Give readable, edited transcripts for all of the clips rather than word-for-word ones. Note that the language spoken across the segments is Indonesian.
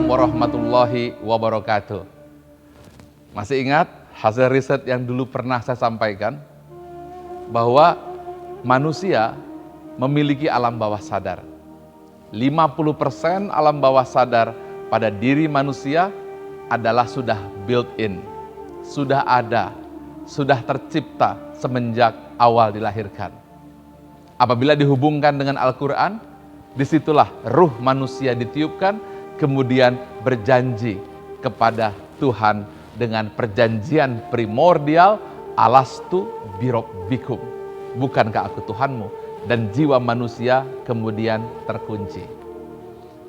warahmatullahi wabarakatuh. Masih ingat hasil riset yang dulu pernah saya sampaikan? Bahwa manusia memiliki alam bawah sadar. 50% alam bawah sadar pada diri manusia adalah sudah built-in, sudah ada, sudah tercipta semenjak awal dilahirkan. Apabila dihubungkan dengan Al-Quran, disitulah ruh manusia ditiupkan, kemudian berjanji kepada Tuhan dengan perjanjian primordial, alastu birabbikum, bukankah aku Tuhanmu? Dan jiwa manusia kemudian terkunci.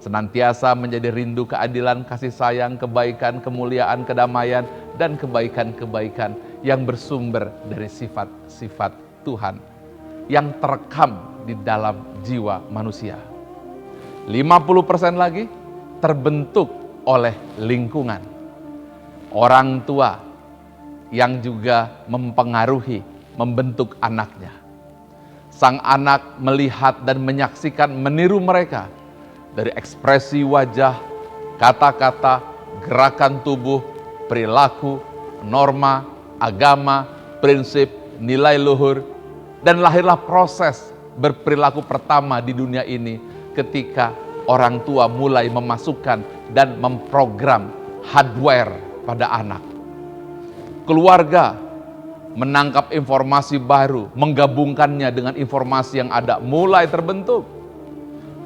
Senantiasa menjadi rindu keadilan, kasih sayang, kebaikan, kemuliaan, kedamaian, dan kebaikan-kebaikan yang bersumber dari sifat-sifat Tuhan yang terekam di dalam jiwa manusia. 50% lagi terbentuk oleh lingkungan. Orang tua yang juga mempengaruhi, membentuk anaknya. Sang anak melihat dan menyaksikan, meniru mereka dari ekspresi wajah, kata-kata, gerakan tubuh, perilaku, norma, agama, prinsip, nilai luhur, dan lahirlah proses berperilaku pertama di dunia ini ketika orang tua mulai memasukkan dan memprogram hardware pada anak. Keluarga menangkap informasi baru, menggabungkannya dengan informasi yang ada, mulai terbentuk.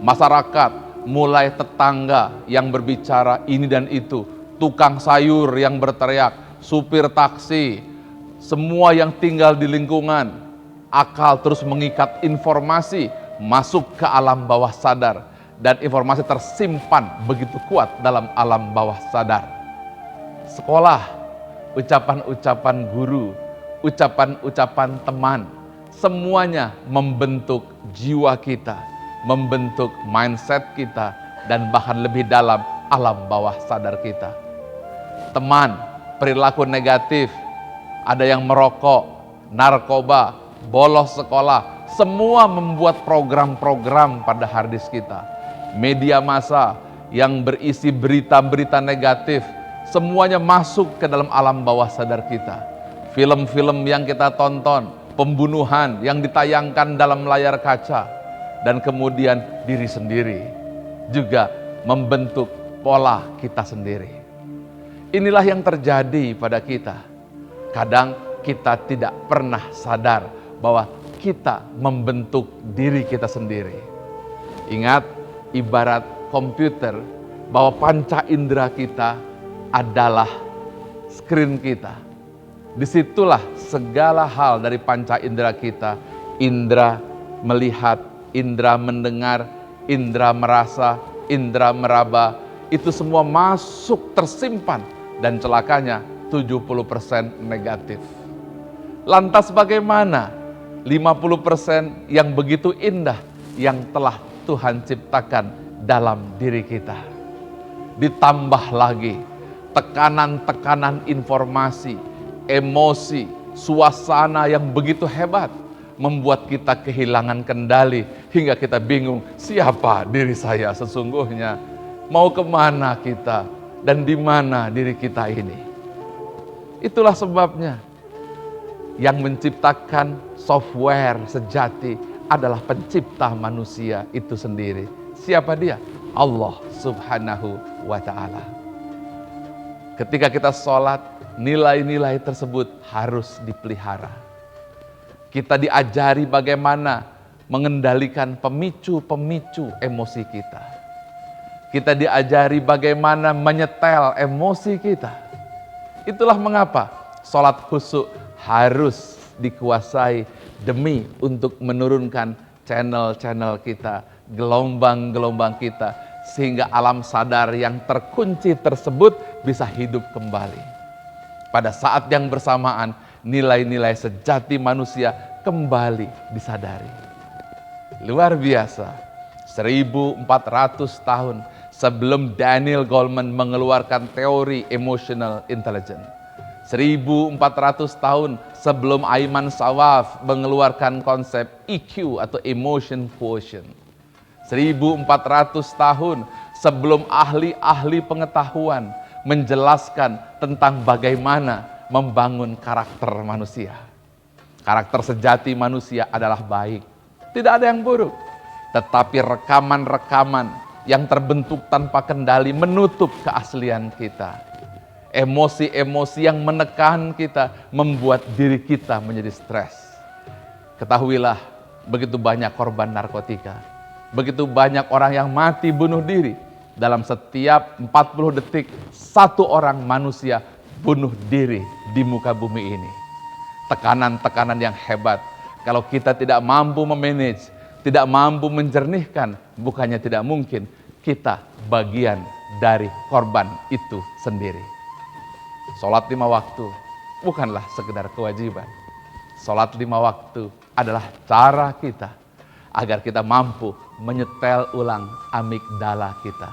Masyarakat, mulai tetangga yang berbicara ini dan itu, tukang sayur yang berteriak, supir taksi, semua yang tinggal di lingkungan, akal terus mengikat informasi masuk ke alam bawah sadar, dan informasi tersimpan begitu kuat dalam alam bawah sadar. Sekolah, ucapan-ucapan guru, ucapan-ucapan teman, semuanya membentuk jiwa kita, membentuk mindset kita, dan bahkan lebih dalam alam bawah sadar kita. Teman, perilaku negatif, ada yang merokok, narkoba, bolos sekolah, semua membuat program-program pada harddisk kita. Media massa yang berisi berita-berita negatif, semuanya masuk ke dalam alam bawah sadar kita. Film-film yang kita tonton, pembunuhan yang ditayangkan dalam layar kaca, dan kemudian diri sendiri juga membentuk pola kita sendiri. Inilah yang terjadi pada kita. Kadang kita tidak pernah sadar bahwa kita membentuk diri kita sendiri. Ingat, ibarat komputer, bahwa panca indera kita adalah screen kita. Disitulah segala hal dari panca indera kita, indera melihat, indera mendengar, indera merasa, indera meraba, itu semua masuk tersimpan, dan celakanya 70% negatif. Lantas bagaimana 50% yang begitu indah yang telah Tuhan ciptakan dalam diri kita? Ditambah lagi tekanan-tekanan informasi, emosi, suasana yang begitu hebat membuat kita kehilangan kendali hingga kita bingung, siapa diri saya sesungguhnya, mau kemana kita, dan di mana diri kita ini. Itulah sebabnya yang menciptakan software sejati adalah pencipta manusia itu sendiri. Siapa dia? Allah Subhanahu wa ta'ala. Ketika kita sholat, nilai-nilai tersebut harus dipelihara. Kita diajari bagaimana mengendalikan pemicu-pemicu emosi kita. Kita diajari bagaimana menyetel emosi kita. Itulah mengapa sholat khusyuk harus dikuasai demi untuk menurunkan channel-channel kita, gelombang-gelombang kita, sehingga alam sadar yang terkunci tersebut bisa hidup kembali. Pada saat yang bersamaan, nilai-nilai sejati manusia kembali disadari. Luar biasa, 1400 tahun sebelum Daniel Goleman mengeluarkan teori emotional intelligence. 1400 tahun sebelum Ayman Sawaf mengeluarkan konsep EQ atau emotion quotient. 1400 tahun sebelum ahli-ahli pengetahuan menjelaskan tentang bagaimana membangun karakter manusia. Karakter sejati manusia adalah baik. Tidak ada yang buruk. Tetapi rekaman-rekaman yang terbentuk tanpa kendali menutup keaslian kita. Emosi-emosi yang menekan kita membuat diri kita menjadi stres. Ketahuilah, begitu banyak korban narkotika, begitu banyak orang yang mati bunuh diri. Dalam setiap 40 detik, satu orang manusia bunuh diri di muka bumi ini. Tekanan-tekanan yang hebat. Kalau kita tidak mampu memanage, tidak mampu menjernihkan, bukannya tidak mungkin kita bagian dari korban itu sendiri. Sholat 5 waktu bukanlah sekedar kewajiban. Sholat 5 waktu adalah cara kita agar kita mampu menyetel ulang amigdala kita,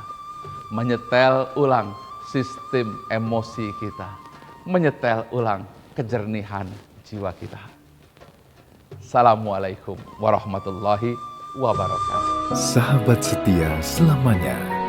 menyetel ulang sistem emosi kita, menyetel ulang kejernihan jiwa kita. Assalamualaikum warahmatullahi wabarakatuh. Sahabat setia selamanya.